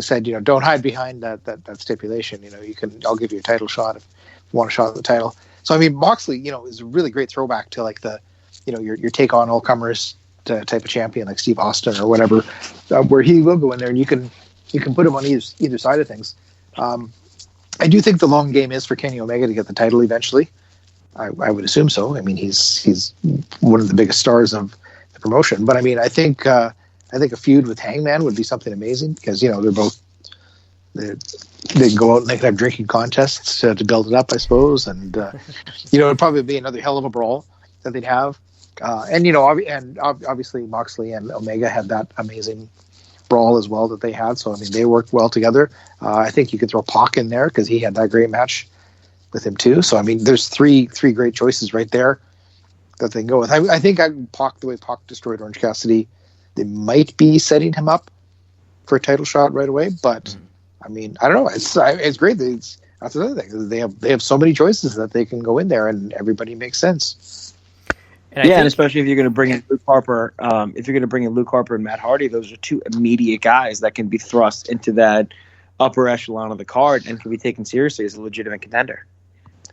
said, don't hide behind that stipulation. I'll give you a title shot if you want a shot at the title. So I mean, Moxley, is a really great throwback to like the, your take on all comers type of champion like Steve Austin or whatever, where he will go in there and you can put him on either side of things. I do think the long game is for Kenny Omega to get the title eventually. I would assume so. I mean, he's one of the biggest stars of the promotion. But I mean, I think a feud with Hangman would be something amazing because they're both they can go out and they can have drinking contests to build it up, I suppose. And it'd probably be another hell of a brawl that they'd have. And obviously Moxley and Omega had that amazing brawl as well that they had. So I mean, they worked well together. I think you could throw Pac in there because he had that great match with him too. So I mean, there's three great choices right there that they can go with. I think Pac, the way Pac destroyed Orange Cassidy, they might be setting him up for a title shot right away. But I mean, I don't know. It's great. That's another thing. They have so many choices that they can go in there and everybody makes sense. And especially if you're going to bring in Luke Harper, and Matt Hardy, those are two immediate guys that can be thrust into that upper echelon of the card and can be taken seriously as a legitimate contender.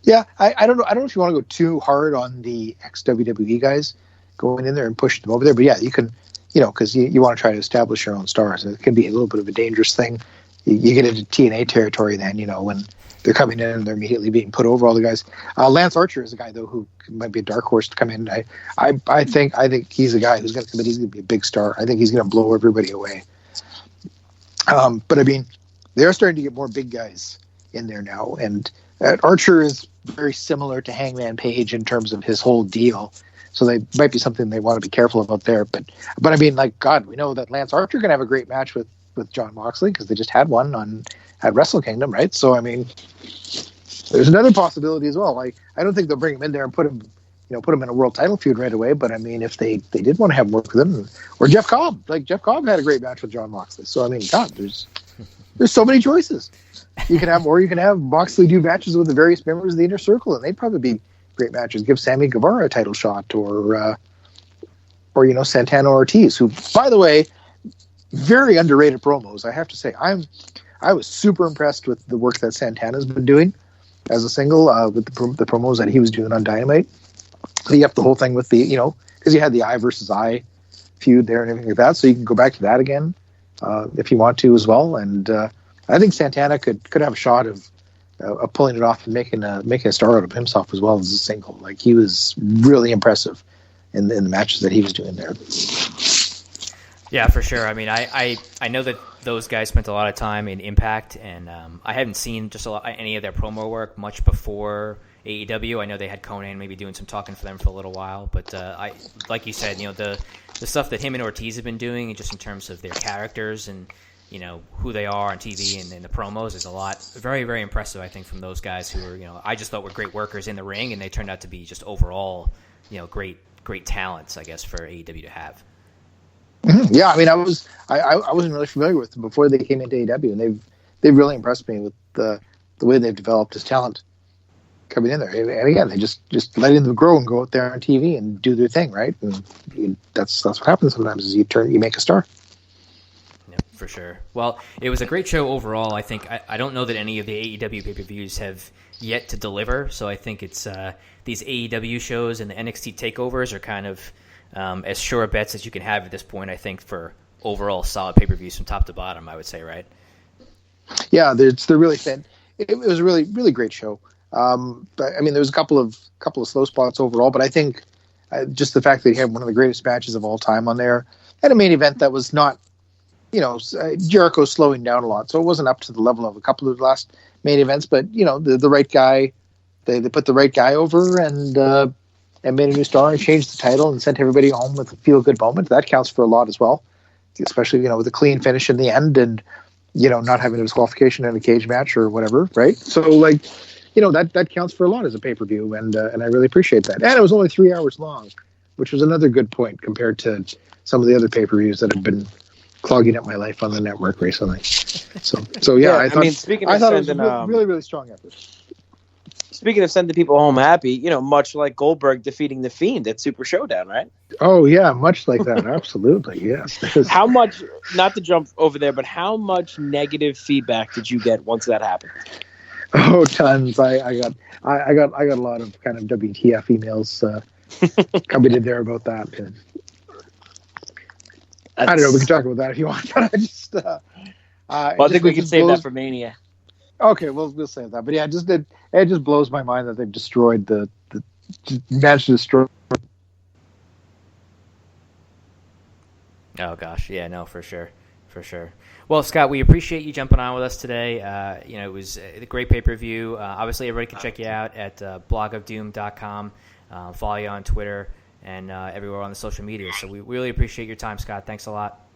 Yeah, I don't know. I don't know if you want to go too hard on the ex-WWE guys going in there and push them over there. But yeah, you can, because you want to try to establish your own stars. It can be a little bit of a dangerous thing. You get into TNA territory then, when they're coming in and they're immediately being put over all the guys. Lance Archer is a guy, though, who might be a dark horse to come in. I think he's a guy who's going to come in. He's going to be a big star. I think he's going to blow everybody away. But I mean, they're starting to get more big guys in there now. And Archer is very similar to Hangman Page in terms of his whole deal. So they might be something they want to be careful about there. But I mean, like, God, we know that Lance Archer going to have a great match with John Moxley because they just had one at Wrestle Kingdom, right? So I mean, there's another possibility as well. Like, I don't think they'll bring him in there and put him in a world title feud right away. But I mean, if they did want to have him work with him, or Jeff Cobb had a great match with John Moxley. So I mean, God, there's so many choices. You can have Moxley do matches with the various members of the Inner Circle, and they'd probably be great matches. Give Sammy Guevara a title shot, or Santana Ortiz, who, by the way, very underrated promos. I have to say, I was super impressed with the work that Santana's been doing as a single with the promos that he was doing on Dynamite. You have the whole thing with the because you had the eye versus eye feud there and everything like that. So you can go back to that again if you want to as well. And I think Santana could have a shot of pulling it off and making a star out of himself as well as a single. Like, he was really impressive in the matches that he was doing there. Yeah, for sure. I mean, I know that those guys spent a lot of time in Impact, and I haven't seen any of their promo work much before AEW. I know they had Conan maybe doing some talking for them for a little while, but like you said, the stuff that him and Ortiz have been doing, just in terms of their characters and who they are on TV and the promos, is a lot, very, very impressive, I think, from those guys who are, I just thought were great workers in the ring, and they turned out to be just overall, great talents, I guess, for AEW to have. Mm-hmm. Yeah, I mean, I wasn't really familiar with them before they came into AEW, and they've really impressed me with the way they've developed as talent coming in there. And again, they just letting them grow and go out there on TV and do their thing, right? And that's what happens sometimes, is you make a star. Yeah, for sure. Well, it was a great show overall. I think I don't know that any of the AEW pay-per-views have yet to deliver, so I think it's these AEW shows and the NXT takeovers are kind of as sure bets as you can have at this point, I think, for overall solid pay-per-views from top to bottom, I would say, right? Yeah, they're really thin. It was a really, really great show. But I mean, there was a couple of slow spots overall, but I think just the fact that he had one of the greatest matches of all time on there, and a main event that was not, Jericho slowing down a lot, so it wasn't up to the level of a couple of the last main events. But the right guy, they put the right guy over and made a new star and changed the title and sent everybody home with a feel-good moment. That counts for a lot as well, especially, with a clean finish in the end and, not having a disqualification in a cage match or whatever, right? So, that counts for a lot as a pay-per-view, and I really appreciate that. And it was only 3 hours long, which was another good point compared to some of the other pay-per-views that have been clogging up my life on the network recently. So yeah, I thought it was a really, really strong effort. Speaking of sending people home happy, much like Goldberg defeating The Fiend at Super Showdown, right? Oh yeah, much like that. Absolutely, yes. How much? Not to jump over there, but how much negative feedback did you get once that happened? Oh, tons. I got a lot of kind of WTF emails coming in there about that. And I don't know. We can talk about that if you want, but I just. I think we can save that for Mania. Okay, we'll save that. But yeah, it just blows my mind that they've destroyed managed to destroy. Oh gosh, yeah, no, for sure. Well, Scott, we appreciate you jumping on with us today. It was a great pay-per-view. Obviously, everybody can check you out at blogofdoom.com. Follow you on Twitter and everywhere on the social media. So we really appreciate your time, Scott. Thanks a lot.